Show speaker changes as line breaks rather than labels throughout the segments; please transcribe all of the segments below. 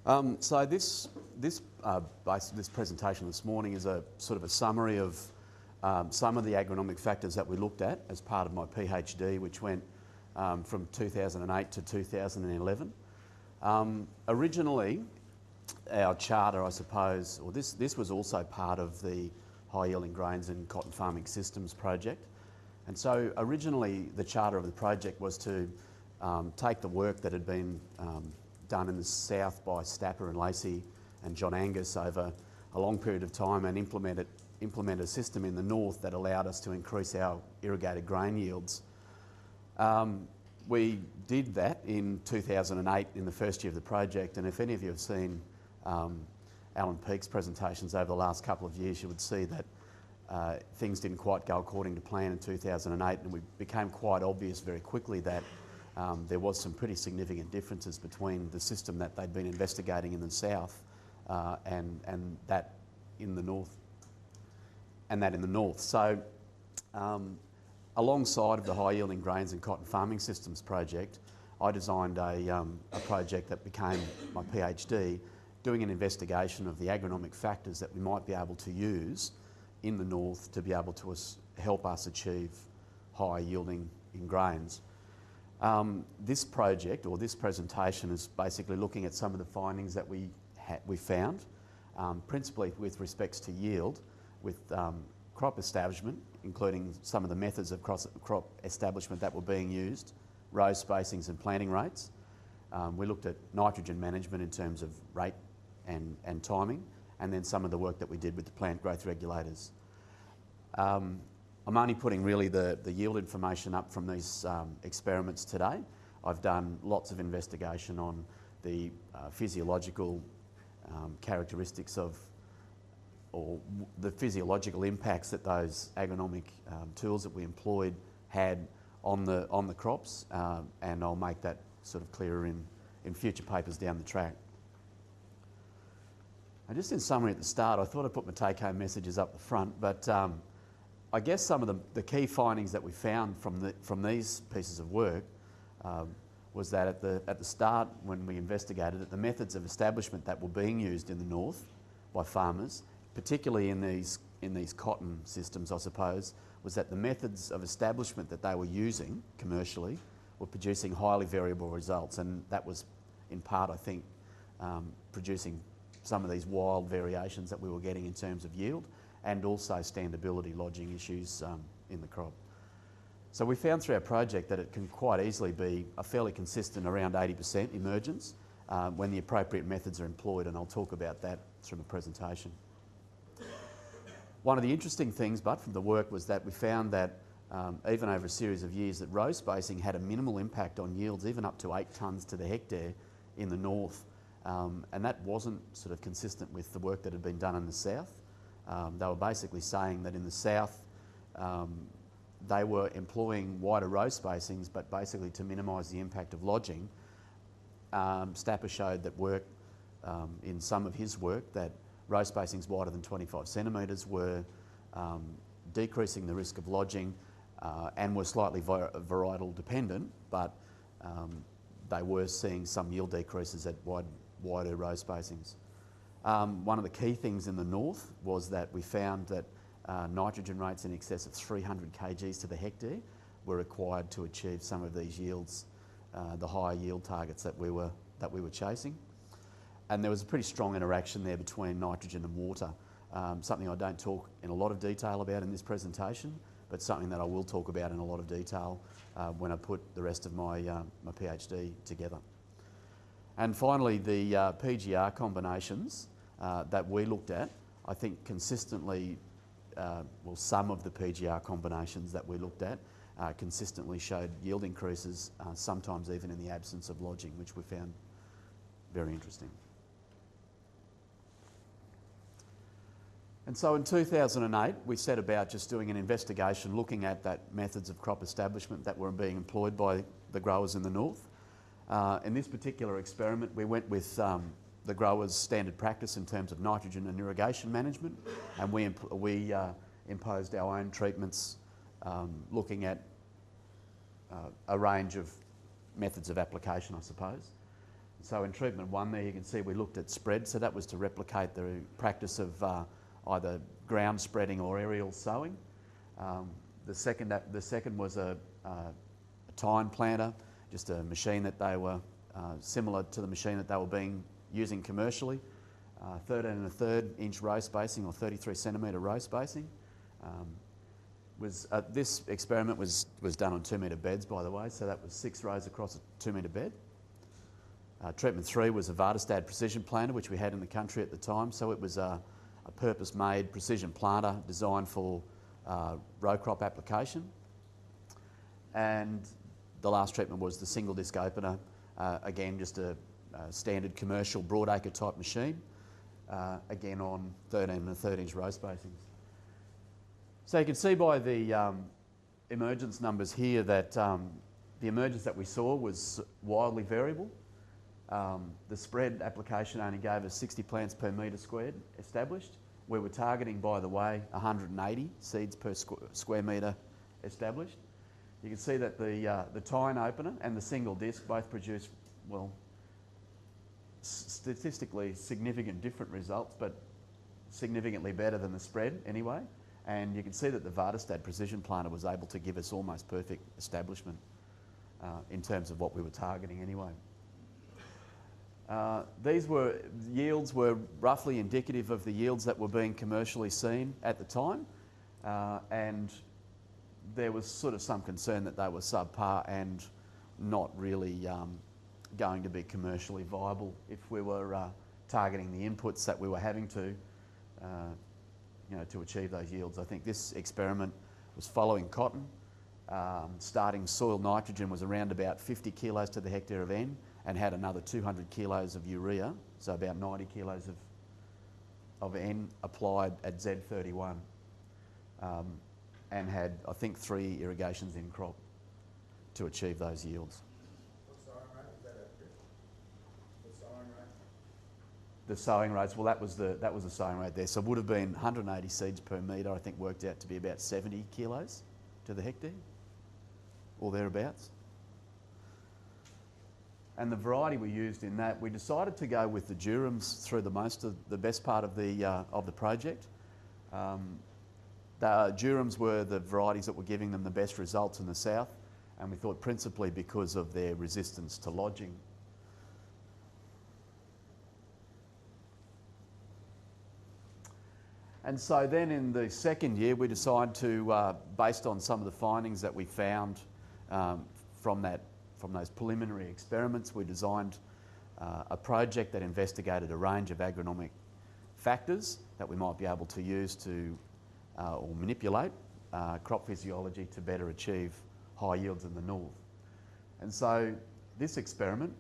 So this presentation this morning is a sort of a summary of some of the agronomic factors that we looked at as part of my PhD, which went from 2008 to 2011. Originally, our charter, I suppose, or this was also part of the High Yielding Grains and Cotton Farming Systems project. And so originally the charter of the project was to take the work that had been done in the south by Stapper and Lacey and John Angus over a long period of time and implement a system in the north that allowed us to increase our irrigated grain yields. We did that in 2008 in the first year of the project, and if any of you have seen Alan Peake's presentations over the last couple of years, you would see that things didn't quite go according to plan in 2008, and it became quite obvious very quickly that there was some pretty significant differences between the system that they'd been investigating in the south and that in the north. So alongside of the High Yielding Grains and Cotton Farming Systems project, I designed a project that became my PhD, doing an investigation of the agronomic factors that we might be able to use in the north to be able to help us achieve high yielding in grains. This project, or this presentation, is basically looking at some of the findings that we found, principally with respects to yield, with crop establishment, including some of the methods of crop establishment that were being used, row spacings and planting rates. We looked at nitrogen management in terms of rate and timing, and then some of the work that we did with the plant growth regulators. I'm only putting really the yield information up from these experiments today. I've done lots of investigation on the physiological characteristics of, or the physiological impacts that those agronomic tools that we employed had on the crops, and I'll make that sort of clearer in future papers down the track. And just in summary at the start, I thought I'd put my take-home messages up the front, but I guess some of the key findings that we found from these pieces of work was that at the start, when we investigated it, the methods of establishment that were being used in the north by farmers, particularly in these cotton systems, I suppose, was that the methods of establishment that they were using commercially were producing highly variable results, and that was in part, I think, producing some of these wild variations that we were getting in terms of yield, and also standability lodging issues in the crop. So we found through our project that it can quite easily be a fairly consistent around 80% emergence when the appropriate methods are employed, and I'll talk about that through my presentation. One of the interesting things, but from the work, was that we found that even over a series of years, that row spacing had a minimal impact on yields, even up to 8 tonnes to the hectare in the north, and that wasn't sort of consistent with the work that had been done in the south. They were basically saying that in the south they were employing wider row spacings, but basically to minimise the impact of lodging. Stapper showed that in some of his work that row spacings wider than 25 centimetres were decreasing the risk of lodging and were slightly varietal dependent, but they were seeing some yield decreases at wider row spacings. One of the key things in the north was that we found that nitrogen rates in excess of 300 kgs to the hectare were required to achieve some of these yields, the higher yield targets that we were chasing. And there was a pretty strong interaction there between nitrogen and water, something I don't talk in a lot of detail about in this presentation, but something that I will talk about in a lot of detail when I put the rest of my PhD together. And finally, the PGR combinations that we looked at, I think consistently, some of the PGR combinations that we looked at consistently showed yield increases, sometimes even in the absence of lodging, which we found very interesting. And so in 2008, we set about just doing an investigation looking at that methods of crop establishment that were being employed by the growers in the north. In this particular experiment, we went with the growers' standard practice in terms of nitrogen and irrigation management, and we imposed our own treatments looking at a range of methods of application, I suppose. So in treatment 1 there you can see we looked at spread, so that was to replicate the practice of either ground spreading or aerial sowing. The second was a tine planter, just a machine that they were similar to the machine that they were using commercially. 13 1/3 inch row spacing or 33 centimetre row spacing. This experiment was done on 2 metre beds, by the way, so that was 6 rows across a 2 metre bed. Treatment 3 was a Vartastad precision planter, which we had in the country at the time, so it was a purpose-made precision planter designed for row crop application. And the last treatment was the single disc opener, again just a standard commercial broadacre type machine, again on 13 1/3 inch row spacings. So you can see by the emergence numbers here that the emergence that we saw was wildly variable. The spread application only gave us 60 plants per metre squared established. We were targeting, by the way, 180 seeds per square metre established. You can see that the tine opener and the single disc both produced, well, statistically significant different results, but significantly better than the spread anyway. And you can see that the Vartastad precision planter was able to give us almost perfect establishment in terms of what we were targeting anyway. Yields were roughly indicative of the yields that were being commercially seen at the time, and there was sort of some concern that they were subpar and not really going to be commercially viable if we were targeting the inputs that we were having to achieve those yields. I think this experiment was following cotton. Starting soil nitrogen was around about 50 kilos to the hectare of N, and had another 200 kilos of urea, so about 90 kilos of N applied at Z31, and had, I think, 3 irrigations in crop to achieve those yields.
What sowing rate was that at? The sowing rate?
The sowing rates, well, that was the sowing rate there. So it would have been 180 seeds per metre, I think worked out to be about 70 kilos to the hectare, or thereabouts. And the variety we used in that, we decided to go with the durums through the best part of the project. The durums were the varieties that were giving them the best results in the south, and we thought principally because of their resistance to lodging. And so then in the second year, we decided to, based on some of the findings that we found from those preliminary experiments, we designed a project that investigated a range of agronomic factors that we might be able to use to or manipulate crop physiology to better achieve high yields in the north. And so this experiment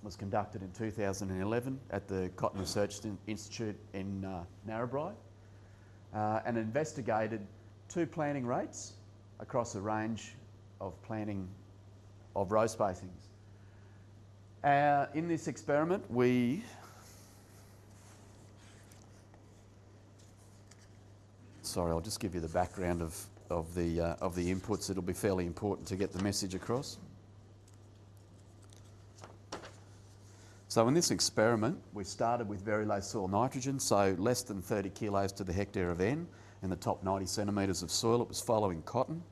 was conducted in 2011 at the Cotton Research Institute in Narrabri, and investigated 2 planting rates across a range of row spacings. In this experiment, I'll just give you the background of the inputs. It'll be fairly important to get the message across. So in this experiment, we started with very low soil nitrogen, so less than 30 kilos to the hectare of N in the top 90 centimetres of soil. It was following cotton.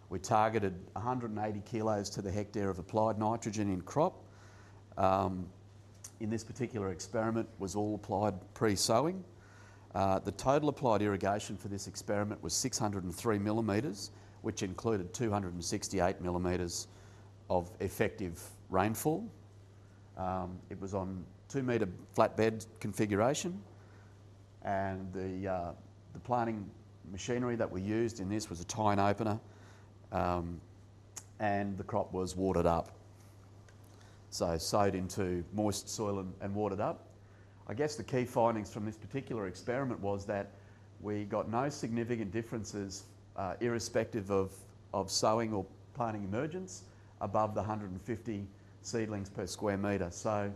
We targeted 180 kilos to the hectare of applied nitrogen in crop. In this particular experiment was all applied pre-sowing. The total applied irrigation for this experiment was 603 millimetres, which included 268 millimetres of effective rainfall. It was on 2 metre flatbed configuration, and the planting machinery that we used in this was a tine opener, and the crop was watered up. So sowed into moist soil and watered up. I guess the key findings from this particular experiment was that we got no significant differences irrespective of sowing or planting emergence above the 150 seedlings per square metre. So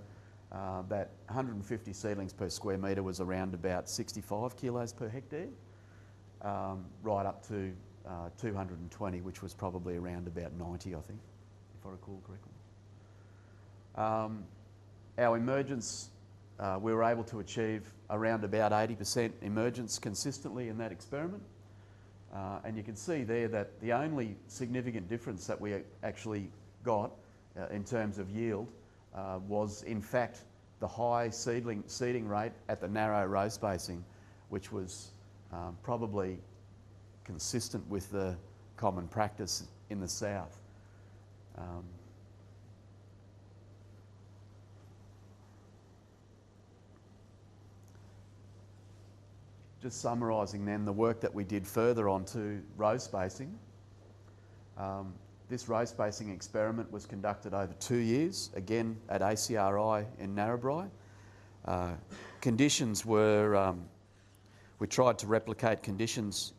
that 150 seedlings per square metre was around about 65 kilos per hectare, right up to 220, which was probably around about 90, I think, if I recall correctly. Our emergence, we were able to achieve around about 80% emergence consistently in that experiment. And you can see there that the only significant difference that we actually got in terms of yield was in fact the high seeding rate at the narrow row spacing, which was probably consistent with the common practice in the south. Just summarising then the work that we did further onto row spacing. This row spacing experiment was conducted over 2 years, again at ACRI in Narrabri. Conditions were, we tried to replicate conditions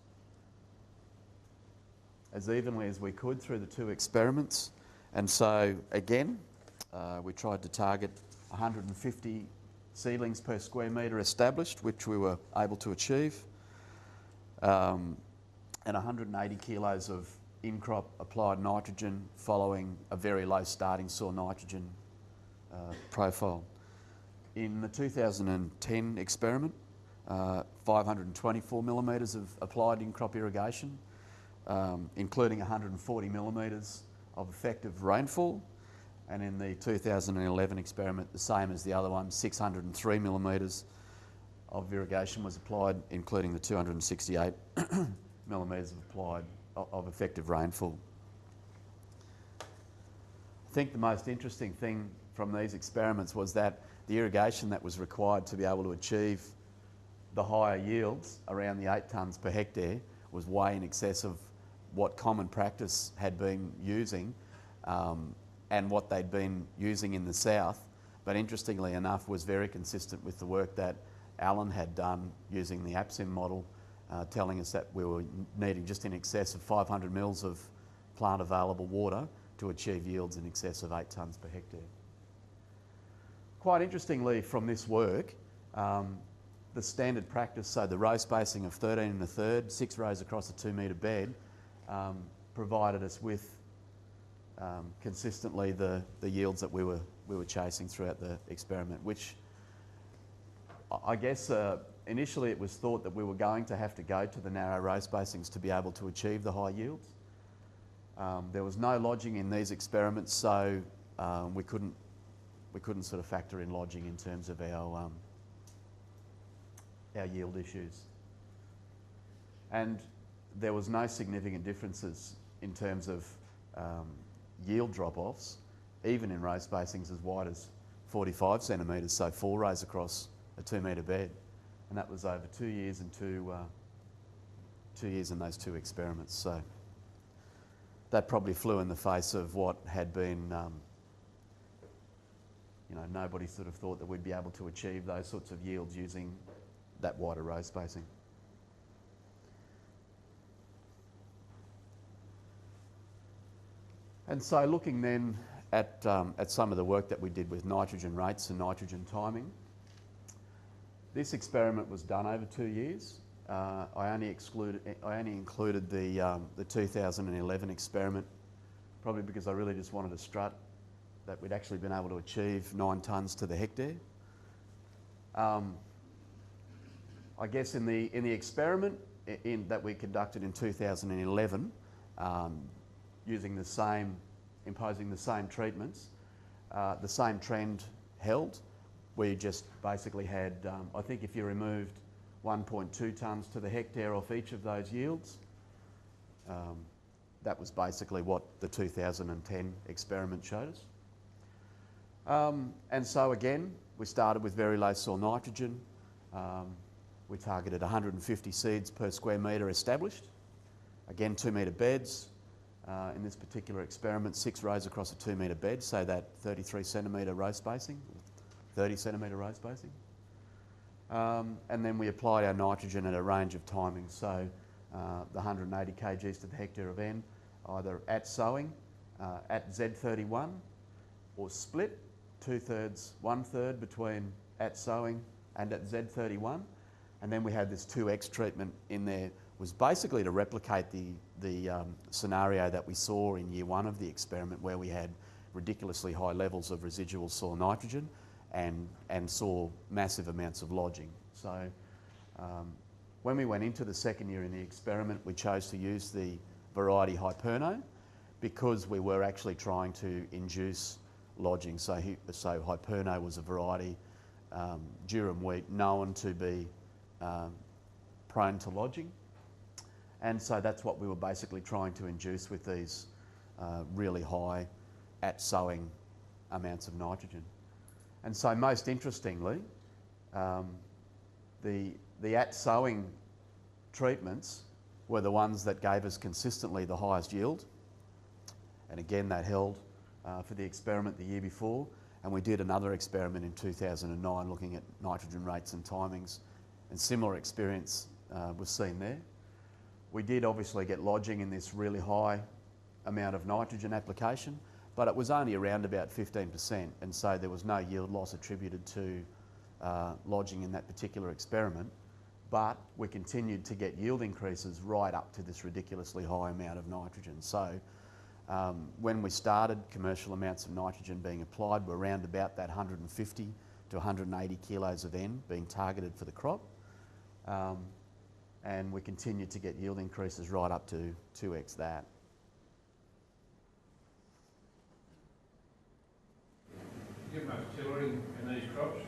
as evenly as we could through the 2 experiments. And so again, we tried to target 150 seedlings per square metre established, which we were able to achieve, and 180 kilos of in-crop applied nitrogen following a very low starting soil nitrogen profile. In the 2010 experiment, 524 millimetres of applied in-crop irrigation, including 140 millimetres of effective rainfall. And in the 2011 experiment, the same as the other one, 603 millimetres of irrigation was applied, including the 268 millimetres of effective rainfall. I think the most interesting thing from these experiments was that the irrigation that was required to be able to achieve the higher yields, around the 8 tonnes per hectare, was way in excess of what common practice had been using and what they'd been using in the south, but interestingly enough was very consistent with the work that Alan had done using the APSIM model, telling us that we were needing just in excess of 500 mils of plant available water to achieve yields in excess of 8 tonnes per hectare. Quite interestingly from this work, the standard practice, so the row spacing of 13 1/3, 6 rows across a 2 metre bed, provided us with consistently the yields that we were chasing throughout the experiment, which I guess initially it was thought that we were going to have to go to the narrow row spacings to be able to achieve the high yields. There was no lodging in these experiments, so we couldn't sort of factor in lodging in terms of our yield issues. And there was no significant differences in terms of yield drop-offs, even in row spacings as wide as 45 centimetres, so 4 rows across a 2 metre bed. And that was over 2 years and 2 years in those 2 experiments. So that probably flew in the face of what had been, nobody sort of thought that we'd be able to achieve those sorts of yields using that wider row spacing. And so looking then at some of the work that we did with nitrogen rates and nitrogen timing, this experiment was done over 2 years. I only included the 2011 experiment, probably because I really just wanted to strut that we'd actually been able to achieve 9 tonnes to the hectare. I guess in the experiment that we conducted in 2011, imposing the same treatments, the same trend held. We just basically had, I think if you removed 1.2 tonnes to the hectare off each of those yields, that was basically what the 2010 experiment showed us. And so again, we started with very low soil nitrogen. We targeted 150 seeds per square metre established. Again, 2 metre beds. In this particular experiment, 6 rows across a 2 metre bed, so that 33 centimetre row spacing, 30 centimetre row spacing. And then we applied our nitrogen at a range of timings, so the 180 kgs to the hectare of N, either at sowing, at Z31, or split, 2/3, 1/3 between at sowing and at Z31. And then we had this 2X treatment in there, was basically to replicate the scenario that we saw in year 1 of the experiment, where we had ridiculously high levels of residual soil nitrogen and saw massive amounts of lodging. So when we went into the second year in the experiment, we chose to use the variety Hyperno because we were actually trying to induce lodging. So Hyperno was a variety, durum wheat, known to be prone to lodging. And so that's what we were basically trying to induce with these really high at sowing amounts of nitrogen. And so most interestingly, the at sowing treatments were the ones that gave us consistently the highest yield. And again, that held for the experiment the year before. And we did another experiment in 2009 looking at nitrogen rates and timings, and similar experience was seen there. We did obviously get lodging in this really high amount of nitrogen application, but it was only around about 15%, and so there was no yield loss attributed to lodging in that particular experiment. But we continued to get yield increases right up to this ridiculously high amount of nitrogen. So when we started, commercial amounts of nitrogen being applied were around about that 150 to 180 kilos of N being targeted for the crop. And we continued to get yield increases right up to 2x that.
Did you get much tillering in these crops?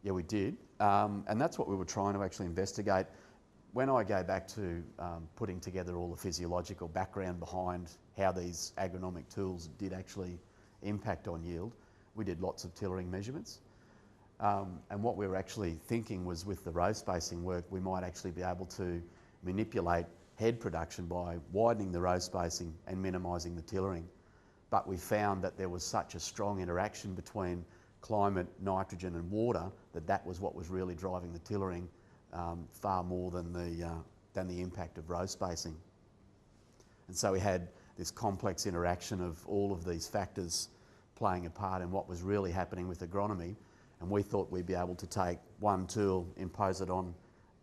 Yeah, we did. And that's what we were trying to actually investigate. When I go back to putting together all the physiological background behind how these agronomic tools did actually impact on yield, we did lots of tillering measurements. And what we were actually thinking was with the row spacing work, we might actually be able to manipulate head production by widening the row spacing and minimising the tillering. But we found that there was such a strong interaction between climate, nitrogen and water that was what was really driving the tillering far more than the impact of row spacing. And so we had this complex interaction of all of these factors playing a part in what was really happening with agronomy. And we thought we'd be able to take one tool, impose it on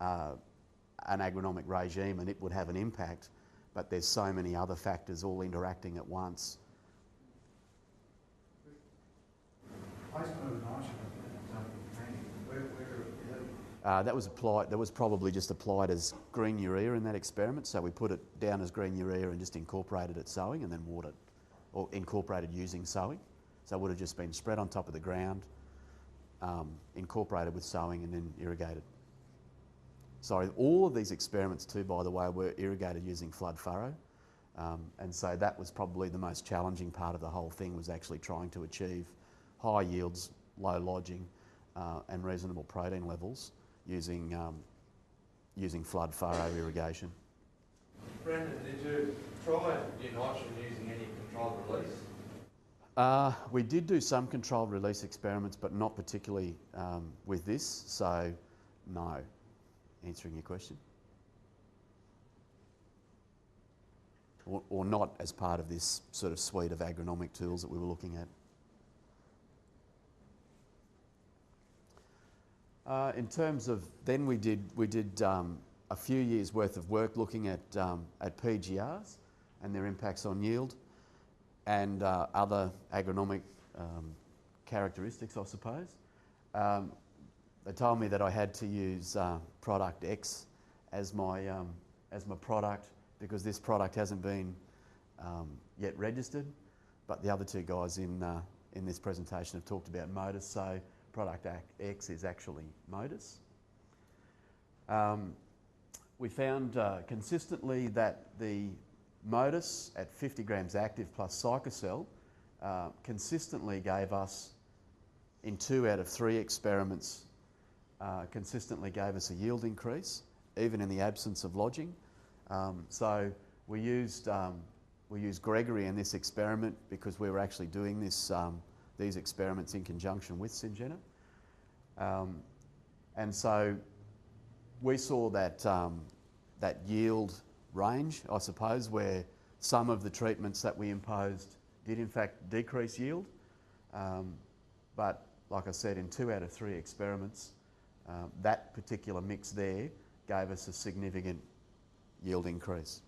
an agronomic regime, and it would have an impact. But there's so many other factors all interacting at once. That was applied. That was probably just applied as green urea in that experiment. So we put it down as green urea and just incorporated it sowing, and then watered, or incorporated using sowing. So it would have just been spread on top of the ground, incorporated with sowing, and then irrigated. Sorry, all of these experiments too, by the way, were irrigated using flood furrow. And so that was probably the most challenging part of the whole thing, was actually trying to achieve high yields, low lodging, and reasonable protein levels using flood furrow irrigation.
Brendan, did you try your nitrogen using any controlled release?
We did do some controlled release experiments, but not particularly with this, so no, answering your question. Or not as part of this sort of suite of agronomic tools that we were looking at. In terms of, then we did a few years worth of work looking at PGRs and their impacts on yield and other agronomic characteristics, I suppose. They told me that I had to use product X as my product because this product hasn't been yet registered, but the other two guys in this presentation have talked about Modus, so product X is actually Modus. We found consistently that the Modus at 50 grams active plus Psychocell consistently gave us, in 2 out of 3 experiments, consistently gave us a yield increase, even in the absence of lodging. So we used Gregory in this experiment because we were actually doing these experiments in conjunction with Syngenta. And so we saw that yield range, I suppose, where some of the treatments that we imposed did in fact decrease yield. But like I said, in 2 out of 3 experiments, that particular mix there gave us a significant yield increase.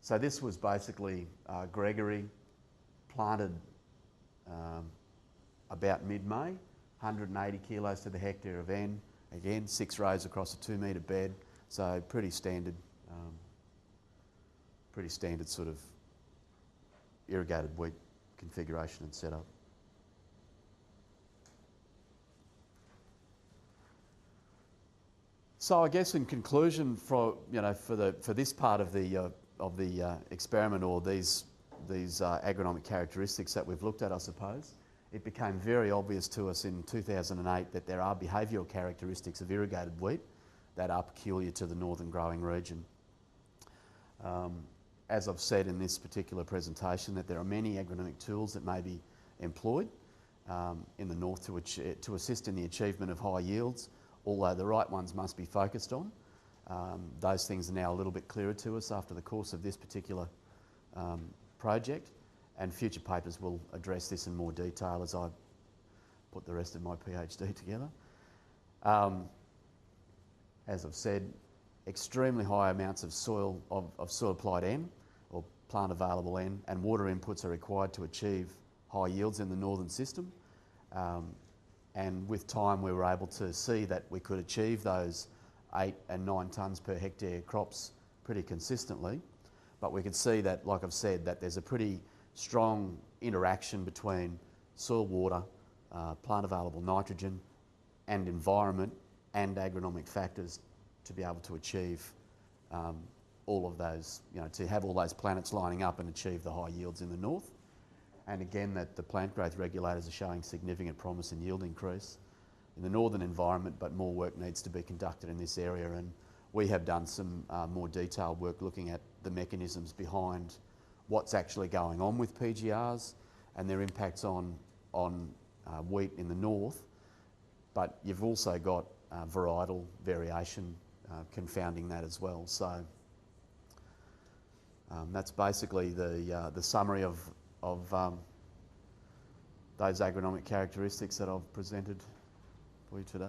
So this was basically Gregory planted about mid-May, 180 kilos to the hectare of N. Again, 6 rows across a 2 metre bed, so pretty standard sort of irrigated wheat configuration and setup. So I guess in conclusion, for this part of the experiment, or these agronomic characteristics that we've looked at, I suppose, it became very obvious to us in 2008 that there are behavioural characteristics of irrigated wheat that are peculiar to the northern growing region. As I've said in this particular presentation, that there are many agronomic tools that may be employed in the north to assist in the achievement of high yields, although the right ones must be focused on. Those things are now a little bit clearer to us after the course of this particular project, and future papers will address this in more detail as I put the rest of my PhD together. As I've said, extremely high amounts of soil applied N, or plant available N, and water inputs are required to achieve high yields in the northern system. And with time we were able to see that we could achieve those 8 and 9 tonnes per hectare crops pretty consistently. But we could see that, like I've said, that there's a pretty strong interaction between soil water, plant available nitrogen and environment and agronomic factors to be able to achieve all of those, to have all those planets lining up and achieve the high yields in the north. And again, that the plant growth regulators are showing significant promise in yield increase in the northern environment, but more work needs to be conducted in this area. And we have done some more detailed work looking at the mechanisms behind what's actually going on with PGRs and their impacts on wheat in the north. But you've also got varietal variation confounding that as well. So that's basically the summary of those agronomic characteristics that I've presented for you today.